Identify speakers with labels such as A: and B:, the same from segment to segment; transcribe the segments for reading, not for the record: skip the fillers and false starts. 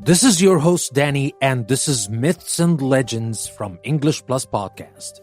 A: This is your host, Danny, and this is Myths and Legends from English Plus Podcast.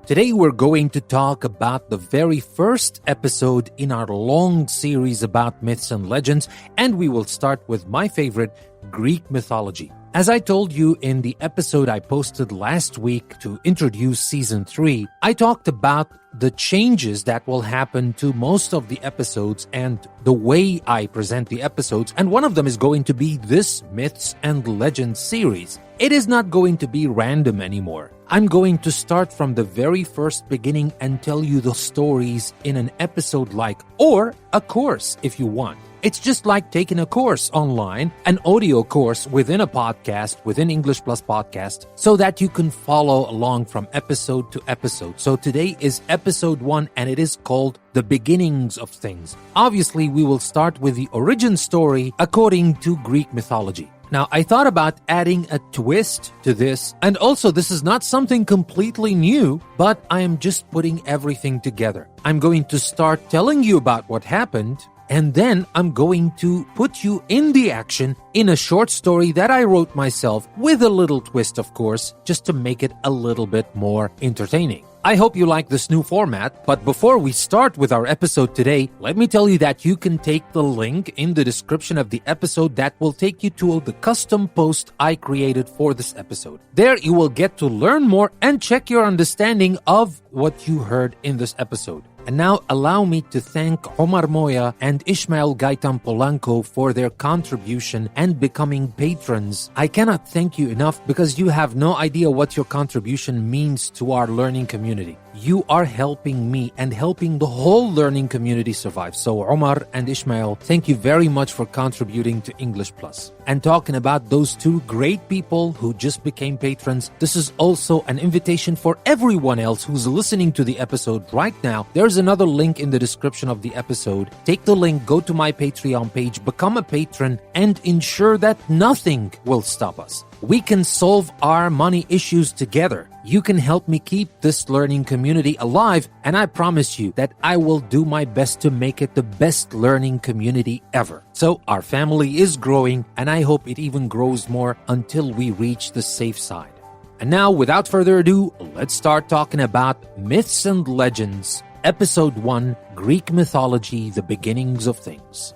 A: Today we're going to talk about the very first episode in our long series about myths and legends, and we will start with my favorite, Greek mythology. As I told you in the episode I posted last week to introduce Season 3, I talked about the changes that will happen to most of the episodes and the way I present the episodes, and one of them is going to be this Myths and Legends series. It is not going to be random anymore. I'm going to start from the very first beginning and tell you the stories in an episode-like, or a course if you want. It's just like taking a course online, an audio course within a podcast, within English Plus Podcast, so that you can follow along from episode to episode. So today is episode 1, and it is called The Beginnings of Things. Obviously, we will start with the origin story according to Greek mythology. Now, I thought about adding a twist to this, and also this is not something completely new, but I am just putting everything together. I'm going to start telling you about what happened, and then I'm going to put you in the action in a short story that I wrote myself with a little twist, of course, just to make it a little bit more entertaining. I hope you like this new format, but before we start with our episode today, let me tell you that you can take the link in the description of the episode that will take you to the custom post I created for this episode. There you will get to learn more and check your understanding of what you heard in this episode. And now allow me to thank Omar Moya and Ishmael Gaitan Polanco for their contribution and becoming patrons. I cannot thank you enough because you have no idea what your contribution means to our learning community. You are helping me and helping the whole learning community survive. So Omar and Ishmael, thank you very much for contributing to English Plus. And talking about those two great people who just became patrons, this is also an invitation for everyone else who's listening to the episode right now. There's another link in the description of the episode. Take the link, go to my Patreon page, become a patron, and ensure that nothing will stop us. We can solve our money issues together. You can help me keep this learning community alive, and I promise you that I will do my best to make it the best learning community ever. So our family is growing, and I hope it even grows more until we reach the safe side. And now, without further ado, let's start talking about Myths and Legends, Episode 1, Greek Mythology, The Beginnings of Things.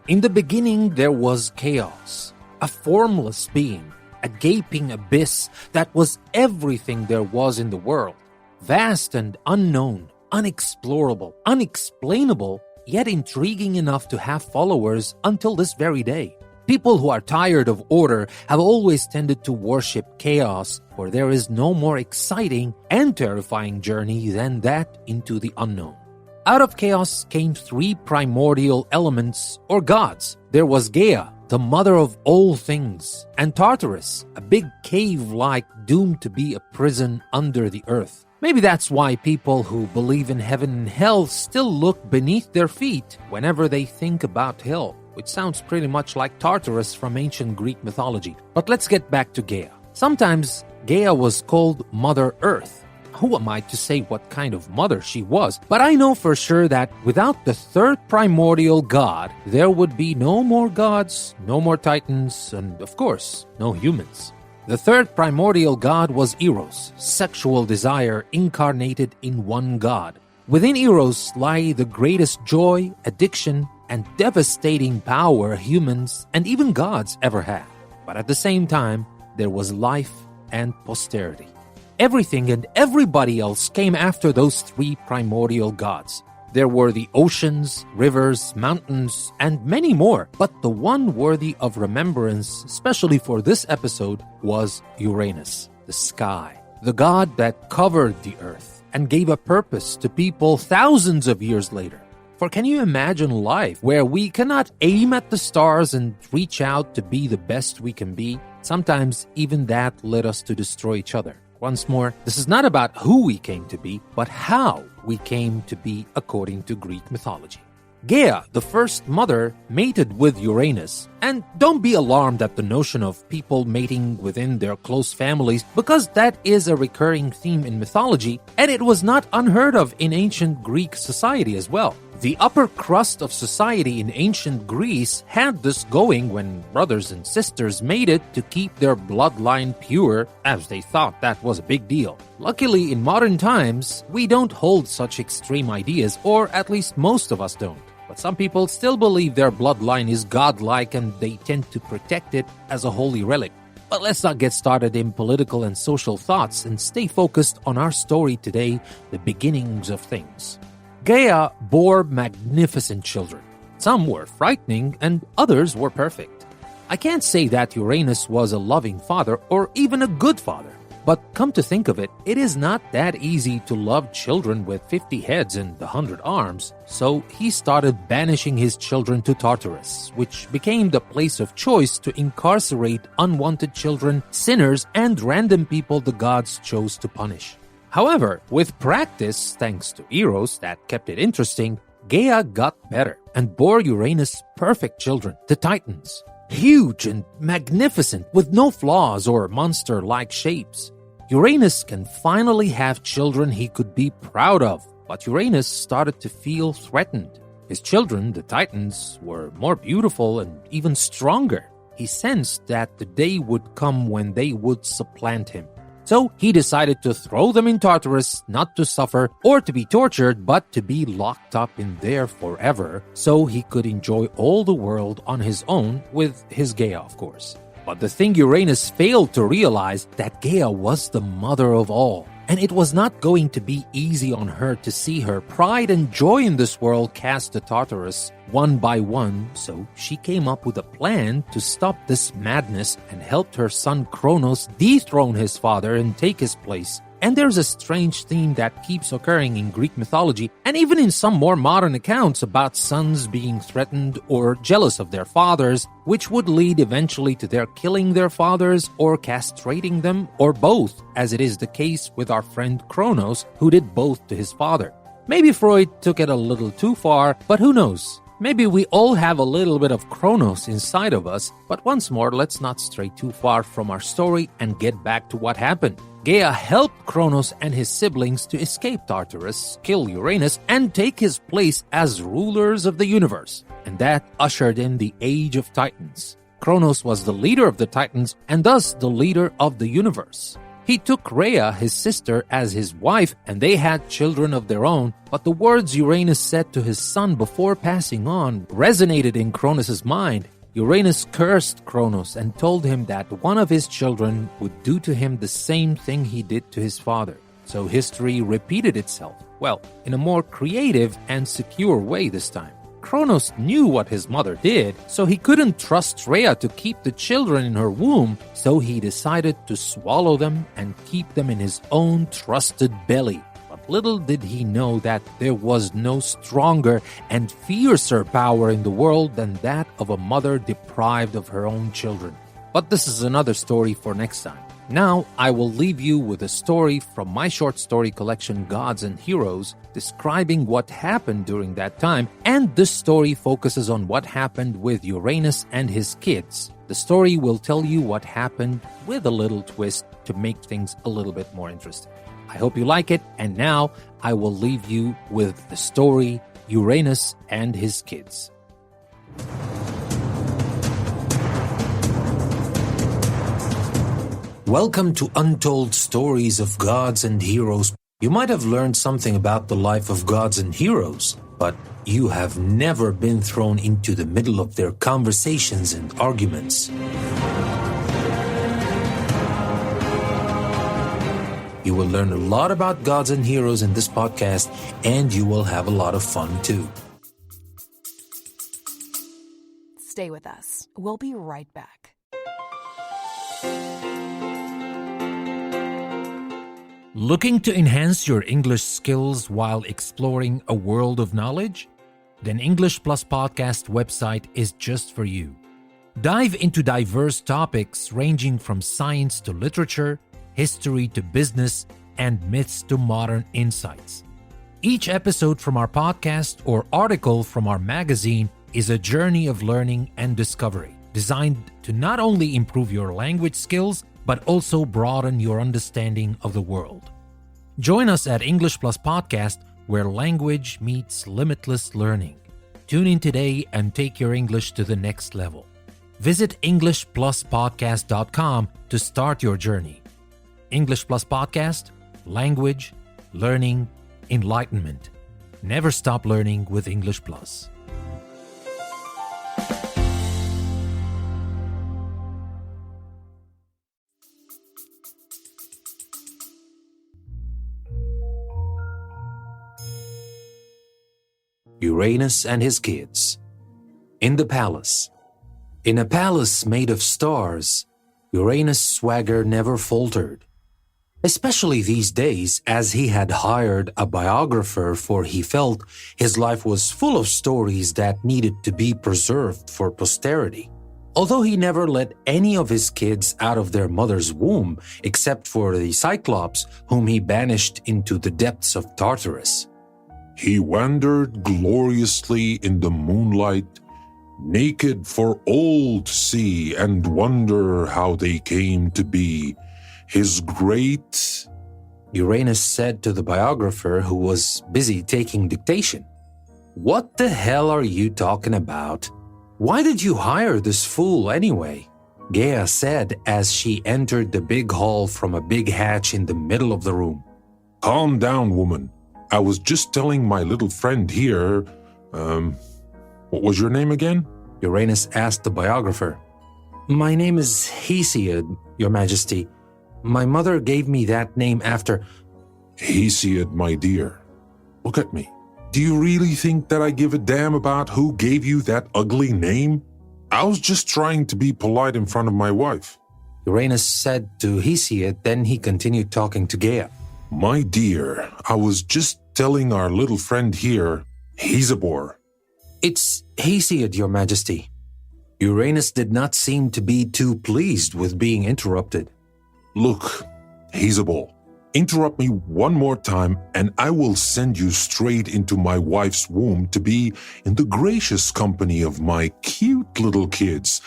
A: In the beginning, there was chaos, a formless being, a gaping abyss that was everything there was in the world. Vast and unknown, unexplorable, unexplainable, yet intriguing enough to have followers until this very day. People who are tired of order have always tended to worship chaos, for there is no more exciting and terrifying journey than that into the unknown. Out of chaos came 3 primordial elements, or gods. There was Gaia, the mother of all things, and Tartarus, a big cave-like doomed to be a prison under the earth. Maybe that's why people who believe in heaven and hell still look beneath their feet whenever they think about hell, which sounds pretty much like Tartarus from ancient Greek mythology. But let's get back to Gaia. Sometimes Gaia was called Mother Earth. Who am I to say what kind of mother she was? But I know for sure that without the 3rd primordial god, there would be no more gods, no more titans, and of course, no humans. The 3rd primordial god was Eros, sexual desire incarnated in one god. Within Eros lie the greatest joy, addiction, and devastating power humans and even gods ever had. But at the same time, there was life and posterity. Everything and everybody else came after those 3 primordial gods. There were the oceans, rivers, mountains, and many more, but the one worthy of remembrance, especially for this episode, was Uranus, the sky, the god that covered the earth and gave a purpose to people thousands of years later. For can you imagine life where we cannot aim at the stars and reach out to be the best we can be? Sometimes even that led us to destroy each other. Once more, this is not about who we came to be, but how we came to be according to Greek mythology. Gaia, the first mother, mated with Uranus. And don't be alarmed at the notion of people mating within their close families, because that is a recurring theme in mythology, and it was not unheard of in ancient Greek society as well. The upper crust of society in ancient Greece had this going when brothers and sisters mated to keep their bloodline pure, as they thought that was a big deal. Luckily, in modern times, we don't hold such extreme ideas, or at least most of us don't. But some people still believe their bloodline is godlike and they tend to protect it as a holy relic. But let's not get started in political and social thoughts and stay focused on our story today, the beginnings of things. Gaia bore magnificent children. Some were frightening and others were perfect. I can't say that Uranus was a loving father or even a good father. But come to think of it, it is not that easy to love children with 50 heads and 100 arms, so he started banishing his children to Tartarus, which became the place of choice to incarcerate unwanted children, sinners, and random people the gods chose to punish. However, with practice, thanks to Eros that kept it interesting, Gaia got better and bore Uranus perfect children, the Titans. Huge and magnificent with no flaws or monster-like shapes. Uranus can finally have children he could be proud of, but Uranus started to feel threatened. His children, the Titans, were more beautiful and even stronger. He sensed that the day would come when they would supplant him. So he decided to throw them in Tartarus, not to suffer or to be tortured, but to be locked up in there forever, so he could enjoy all the world on his own with his Gaia, of course. But the thing Uranus failed to realize that Gaia was the mother of all, and it was not going to be easy on her to see her pride and joy in this world cast to Tartarus one by one, so she came up with a plan to stop this madness and helped her son Kronos dethrone his father and take his place. And there's a strange theme that keeps occurring in Greek mythology and even in some more modern accounts about sons being threatened or jealous of their fathers, which would lead eventually to their killing their fathers or castrating them, or both, as it is the case with our friend Kronos, who did both to his father. Maybe Freud took it a little too far, but who knows? Maybe we all have a little bit of Kronos inside of us, but once more, let's not stray too far from our story and get back to what happened. Gaia helped Kronos and his siblings to escape Tartarus, kill Uranus, and take his place as rulers of the universe. And that ushered in the Age of Titans. Kronos was the leader of the Titans and thus the leader of the universe. He took Rhea, his sister, as his wife, and they had children of their own, but the words Uranus said to his son before passing on resonated in Kronos' mind. Uranus cursed Kronos and told him that one of his children would do to him the same thing he did to his father. So history repeated itself, well, in a more creative and secure way this time. Kronos knew what his mother did, so he couldn't trust Rhea to keep the children in her womb, so he decided to swallow them and keep them in his own trusted belly. But little did he know that there was no stronger and fiercer power in the world than that of a mother deprived of her own children. But this is another story for next time. Now, I will leave you with a story from my short story collection, Gods and Heroes, describing what happened during that time, and this story focuses on what happened with Uranus and his kids. The story will tell you what happened with a little twist to make things a little bit more interesting. I hope you like it, and now I will leave you with the story, Uranus and his kids. Welcome to Untold Stories of Gods and Heroes. You might have learned something about the life of gods and heroes, but you have never been thrown into the middle of their conversations and arguments. You will learn a lot about gods and heroes in this podcast, and you will have a lot of fun too.
B: Stay with us. We'll be right back.
A: Looking to enhance your English skills while exploring a world of knowledge? Then English Plus Podcast website is just for you. Dive into diverse topics ranging from science to literature, history to business, and myths to modern insights. Each episode from our podcast or article from our magazine is a journey of learning and discovery, designed to not only improve your language skills, but also broaden your understanding of the world. Join us at English Plus Podcast, where language meets limitless learning. Tune in today and take your English to the next level. Visit EnglishPlusPodcast.com to start your journey. English Plus Podcast, language, learning, enlightenment. Never stop learning with English Plus. Uranus and his kids. In the palace. In a palace made of stars, Uranus' swagger never faltered. Especially these days, as he had hired a biographer, for he felt his life was full of stories that needed to be preserved for posterity. Although he never let any of his kids out of their mother's womb, except for the Cyclops, whom he banished into the depths of Tartarus.
C: He wandered gloriously in the moonlight, naked for all to see and wonder how they came to be. His great...
A: Uranus said to the biographer, who was busy taking dictation. "What the hell are you talking about? Why did you hire this fool anyway?" Gaia said as she entered the big hall from a big hatch in the middle of the room.
C: Calm down, woman. I was just telling my little friend here... what was your name again?
A: Uranus asked the biographer. "My name is Hesiod, Your Majesty. My mother gave me that name after..."
C: Hesiod, my dear. Look at me. Do you really think that I give a damn about who gave you that ugly name? I was just trying to be polite in front of my wife.
A: Uranus said to Hesiod, then he continued talking to Gaia.
C: My dear, I was just telling our little friend here, he's a bore.
A: "It's Hesiod, Your Majesty." Uranus did not seem to be too pleased with being interrupted.
C: Look, Hazelball, interrupt me one more time and I will send you straight into my wife's womb to be in the gracious company of my cute little kids.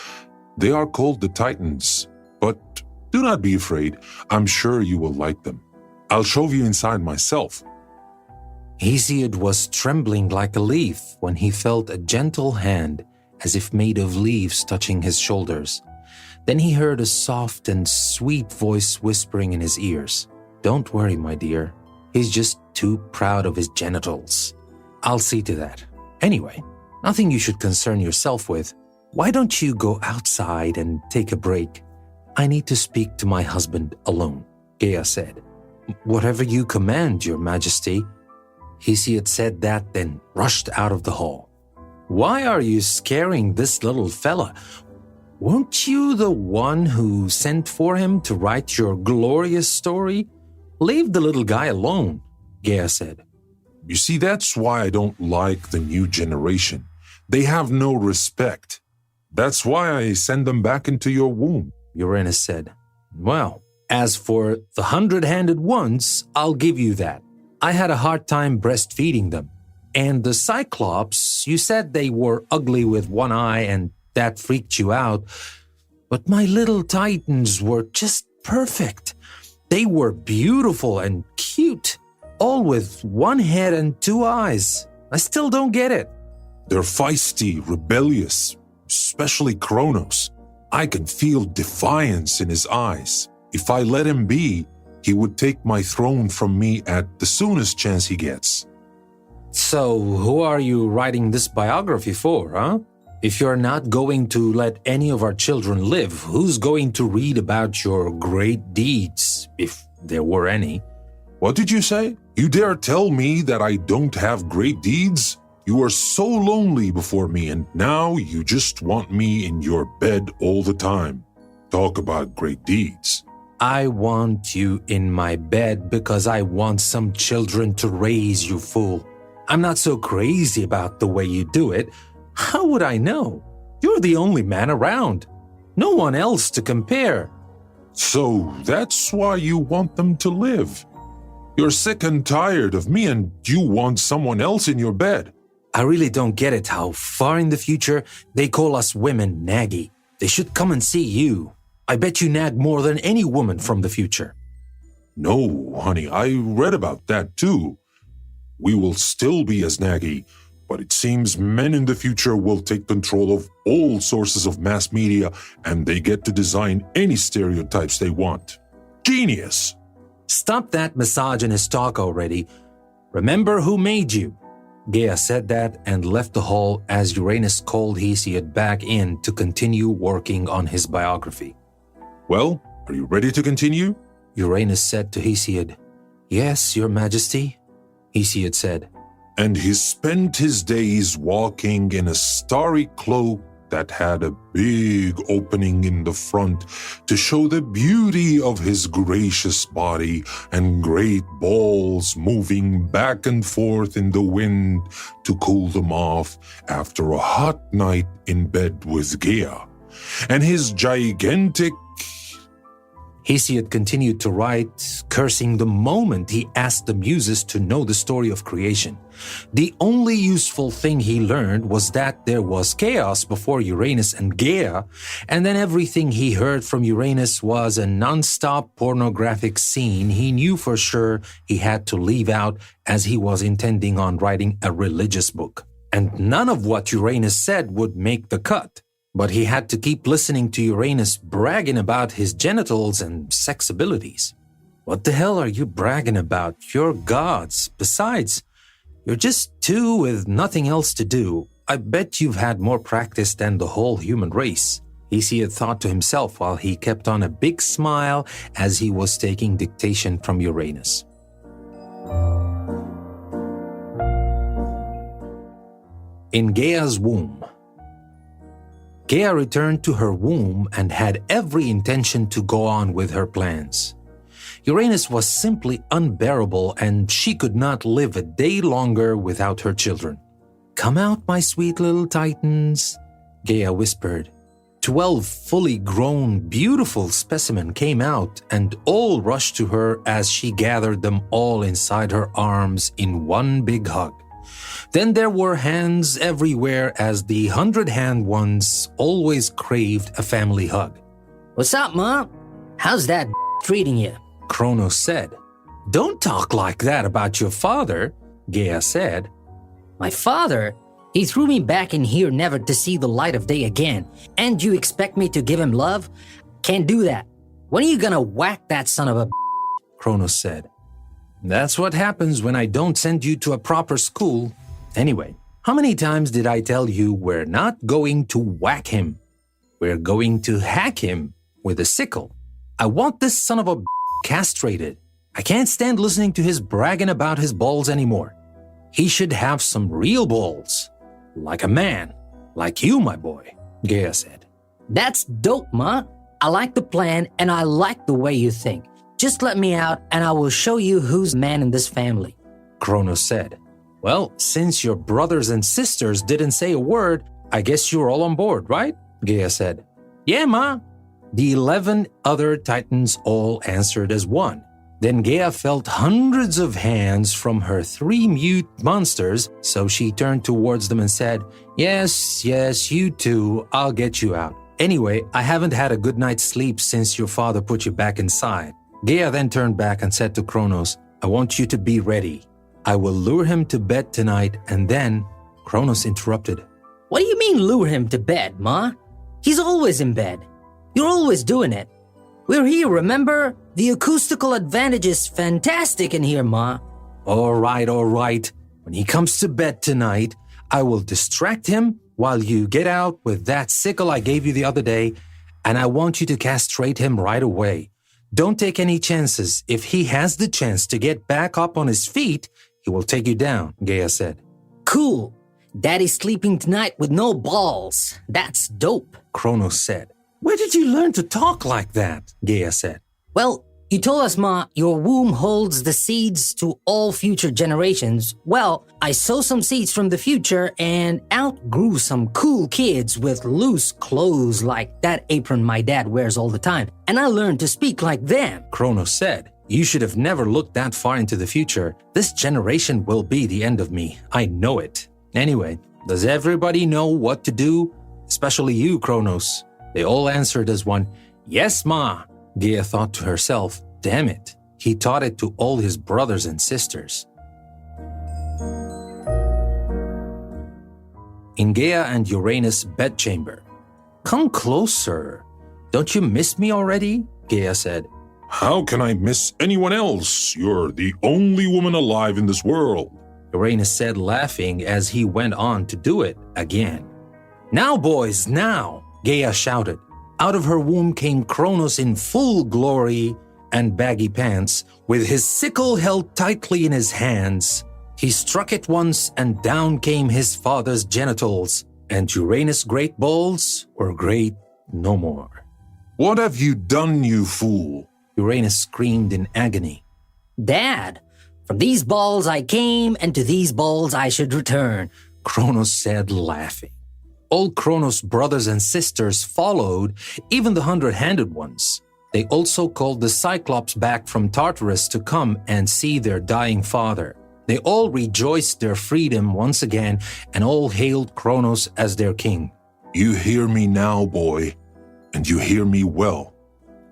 C: They are called the Titans, but do not be afraid. I'm sure you will like them. I'll show you inside myself.
A: Hesiod was trembling like a leaf when he felt a gentle hand, as if made of leaves, touching his shoulders. Then he heard a soft and sweet voice whispering in his ears. "Don't worry, my dear. He's just too proud of his genitals. I'll see to that. Anyway, nothing you should concern yourself with. Why don't you go outside and take a break? I need to speak to my husband alone," Gaia said. "Whatever you command, Your Majesty." Hesiod said that, then rushed out of the hall. "Why are you scaring this little fella? Weren't you the one who sent for him to write your glorious story? Leave the little guy alone," Gaia said.
C: You see, that's why I don't like the new generation. They have no respect. That's why I send them back into your womb,
A: Uranus said. "Well, as for the 100-handed ones, I'll give you that. I had a hard time breastfeeding them. And the Cyclops, you said they were ugly with one eye and that freaked you out. But my little Titans were just perfect. They were beautiful and cute, all with one head and two eyes. I still don't get it."
C: They're feisty, rebellious, especially Kronos. I can feel defiance in his eyes. If I let him be, he would take my throne from me at the soonest chance he gets.
A: "So who are you writing this biography for, huh? If you're not going to let any of our children live, who's going to read about your great deeds, if there were any?"
C: What did you say? You dare tell me that I don't have great deeds? You were so lonely before me, and now you just want me in your bed all the time. Talk about great deeds.
A: "I want you in my bed because I want some children to raise, you fool. I'm not so crazy about the way you do it. How would I know? You're the only man around. No one else to compare."
C: So that's why you want them to live. You're sick and tired of me and you want someone else in your bed.
A: I really don't get it how far in the future they call us women naggy. They should come and see you. I bet you nag more than any woman from the future.
C: No, honey, I read about that too. We will still be as naggy, but it seems men in the future will take control of all sources of mass media and they get to design any stereotypes they want. Genius!
A: Stop that misogynist talk already. Remember who made you. Gaia said that and left the hall as Uranus called Hesiod back in to continue working on his biography.
C: Well, are you ready to continue?
A: Uranus said to Hesiod. Yes, your majesty, Hesiod said.
C: And he spent his days walking in a starry cloak that had a big opening in the front to show the beauty of his gracious body and great balls moving back and forth in the wind to cool them off after a hot night in bed with Gaia. And his gigantic...
A: Hesiod continued to write, cursing the moment he asked the muses to know the story of creation. The only useful thing he learned was that there was chaos before Uranus and Gaia, and then everything he heard from Uranus was a non-stop pornographic scene he knew for sure he had to leave out as he was intending on writing a religious book. And none of what Uranus said would make the cut. But he had to keep listening to Uranus bragging about his genitals and sex abilities. What the hell are you bragging about? You're gods. Besides, you're just two with nothing else to do. I bet you've had more practice than the whole human race. Hesiod thought to himself while he kept on a big smile as he was taking dictation from Uranus. In Gaia's womb. Gaia returned to her womb and had every intention to go on with her plans. Uranus was simply unbearable and she could not live a day longer without her children. "Come out, my sweet little titans," Gaia whispered. 12 fully grown, beautiful specimens came out and all rushed to her as she gathered them all inside her arms in one big hug. Then there were hands everywhere as the 100-hand ones always craved a family hug.
D: "What's up, Mom? How's that treating you?"
A: Kronos said. "Don't talk like that about your father," Gaia said.
D: "My father? He threw me back in here never to see the light of day again. And you expect me to give him love? Can't do that. When are you gonna whack that son of a
A: Kronos said. "That's what happens when I don't send you to a proper school. Anyway, how many times did I tell you we're not going to whack him? We're going to hack him with a sickle. I want this son of a castrated. I can't stand listening to his bragging about his balls anymore. He should have some real balls. Like a man. Like you, my boy," Gaia said.
D: That's dope, Ma. I like the plan and I like the way you think. Just let me out and I will show you who's man in this family,"
A: Kronos said. "Well, since your brothers and sisters didn't say a word, I guess you're all on board, right?" Gaia said. "Yeah, Ma." The 11 other titans all answered as one. Then Gaia felt hundreds of hands from her 3 mute monsters, so she turned towards them and said, Yes, you too, I'll get you out. Anyway, I haven't had a good night's sleep since your father put you back inside." Gaia then turned back and said to Kronos, "I want you to be ready. I will lure him to bed tonight and then..." Kronos interrupted.
D: "What do you mean lure him to bed, Ma? He's always in bed. You're always doing it. We're here, remember? The acoustical advantage is fantastic in here, Ma."
A: All right. When he comes to bed tonight, I will distract him while you get out with that sickle I gave you the other day, and I want you to castrate him right away. Don't take any chances. If he has the chance to get back up on his feet, he will take you down," Gaia said.
D: "Cool. Daddy's sleeping tonight with no balls. That's dope,"
A: Kronos said. "Where did you learn to talk like that?" Gaia said.
D: "Well, You told us, Ma, your womb holds the seeds to all future generations. Well, I sowed some seeds from the future and outgrew some cool kids with loose clothes like that apron my dad wears all the time. And I learned to speak like them.
A: Kronos said, "You should have never looked that far into the future. This generation will be the end of me. I know it." Anyway, does everybody know what to do? Especially you, Kronos. They all answered as one, "Yes, Ma." Gaia thought to herself, "Damn it, he taught it to all his brothers and sisters." In Gaia and Uranus' bedchamber. "Come closer. Don't you miss me already?" Gaia said.
C: How can I miss anyone else? You're the only woman alive in this world.
A: Uranus said, laughing as he went on to do it again. "Now, boys, now!" Gaia shouted. Out of her womb came Kronos in full glory and baggy pants, with his sickle held tightly in his hands. He struck it once, and down came his father's genitals, and Uranus' great balls were great no more.
C: What have you done, you fool?
A: Uranus screamed in agony.
D: Dad, from these balls I came, and to these balls I should return,
A: Kronos said, laughing. All Kronos' brothers and sisters followed, even the 100-handed ones. They also called the Cyclops back from Tartarus to come and see their dying father. They all rejoiced their freedom once again and all hailed Kronos as their king.
C: You hear me now, boy, and you hear me well.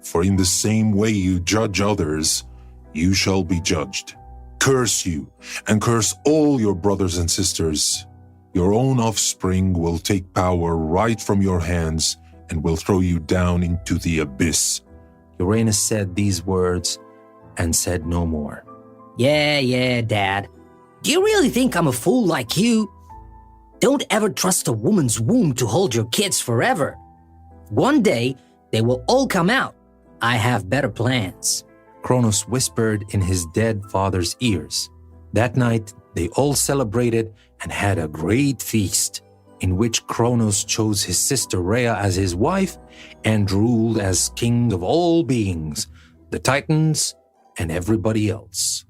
C: For in the same way you judge others, you shall be judged. Curse you, and curse all your brothers and sisters. Your own offspring will take power right from your hands and will throw you down into the abyss.
A: Uranus said these words and said no more.
D: Yeah, Dad. Do you really think I'm a fool like you? Don't ever trust a woman's womb to hold your kids forever. One day, they will all come out. I have better plans.
A: Kronos whispered in his dead father's ears. That night, they all celebrated and had a great feast, in which Kronos chose his sister Rhea as his wife and ruled as king of all beings, the Titans and everybody else.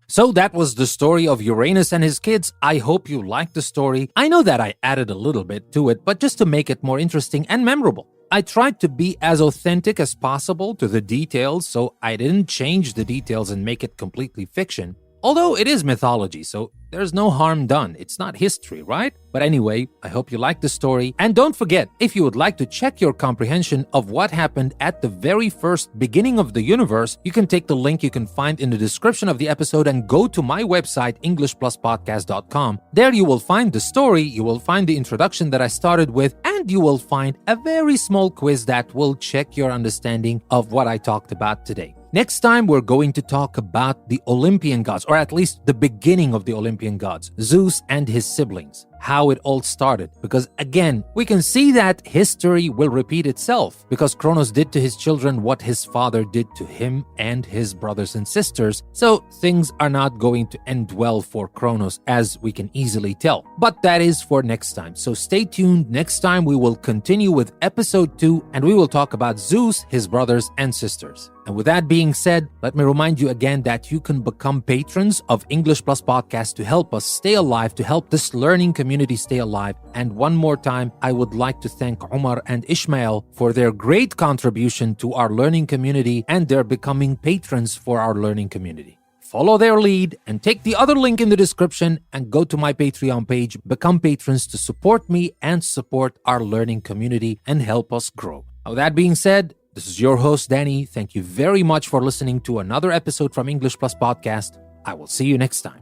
A: So that was the story of Uranus and his kids. I hope you liked the story. I know that I added a little bit to it, but just to make it more interesting and memorable. I tried to be as authentic as possible to the details, so I didn't change the details and make it completely fiction. Although it is mythology, so there's no harm done. It's not history, right? But anyway, I hope you liked the story. And don't forget, if you would like to check your comprehension of what happened at the very first beginning of the universe, you can take the link you can find in the description of the episode and go to my website, EnglishPlusPodcast.com. There you will find the story, you will find the introduction that I started with, and you will find a very small quiz that will check your understanding of what I talked about today. Next time, we're going to talk about the Olympian gods, or at least the beginning of the Olympian gods, Zeus and his siblings, how it all started. Because again, we can see that history will repeat itself, because Kronos did to his children what his father did to him and his brothers and sisters. So things are not going to end well for Kronos, as we can easily tell. But that is for next time. So stay tuned. Next time, we will continue with episode 2, and we will talk about Zeus, his brothers and sisters. And with that being said, let me remind you again that you can become patrons of English Plus Podcast to help us stay alive, to help this learning community stay alive. And one more time, I would like to thank Umar and Ishmael for their great contribution to our learning community and their becoming patrons for our learning community. Follow their lead and take the other link in the description and go to my Patreon page, become patrons to support me and support our learning community and help us grow. Now, that being said, this is your host, Danny. Thank you very much for listening to another episode from English Plus Podcast. I will see you next time.